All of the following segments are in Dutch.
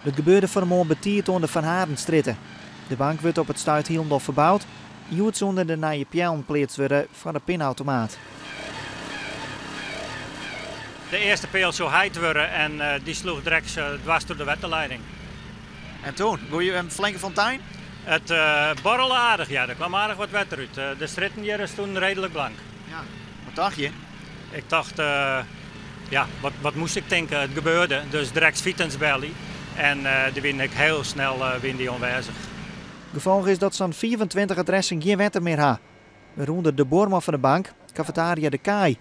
Het gebeurde vanmorgen betiert onder Van Harenstritten. De bank wordt op het Stuithielendal verbouwd. Je moet zonder de nieuwe pijlen plaats worden van de pinautomaat. De eerste pijl zou heid worden en die sloeg direct dwars door de waterleiding. En toen? Gooi je een flinke fontein? Het borrelde aardig, ja, er kwam aardig wat water uit. De stritten hier is toen redelijk blank. Ja. Wat dacht je? Ik dacht, ja, wat moest ik denken? Het gebeurde, dus direct Fietensbelly. En die win ik heel snel die onwijzig. Gevolg is dat zo'n 24 adressen geen wetter meer ha. Waaronder de boorman van de bank, cafetaria De Kaai.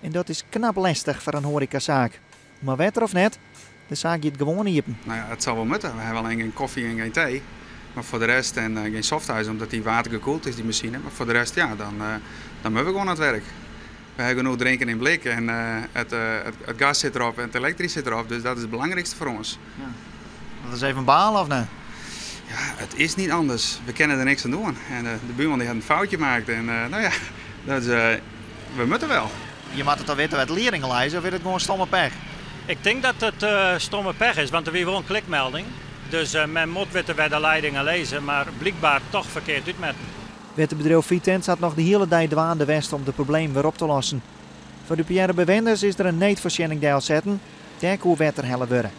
En dat is knap lastig voor een horecazaak. Maar wetter of net, de zaak gaat gewoon iepen. Nou ja, het zal wel moeten. We hebben alleen geen koffie en geen thee. Maar voor de rest, en geen softijs omdat die watergekoeld is, die machine. Maar voor de rest, ja, dan moeten we gewoon aan het werk. We hebben genoeg drinken in blik en het gas zit erop en het elektrisch zit erop. Dus dat is het belangrijkste voor ons. Ja. Dat is even balen of nee? Ja, het is niet anders. We kunnen er niks aan doen. En de buurman die had een foutje gemaakt. En nou ja, dat is, we moeten wel. Je moet het al weten wat leerlingen lezen of is het gewoon stomme pech? Ik denk dat het stomme pech is, want er was wel een klikmelding. Dus men moet weer de leidingen lezen, maar blijkbaar toch verkeerd uitmetten. Wetterbedrijf Vitens had nog de hele dag dwaan de west om de probleem weer op te lossen. Voor de Pierre bewoners is er een neetvoorziening deel zetten, daar kon wetter helle worden.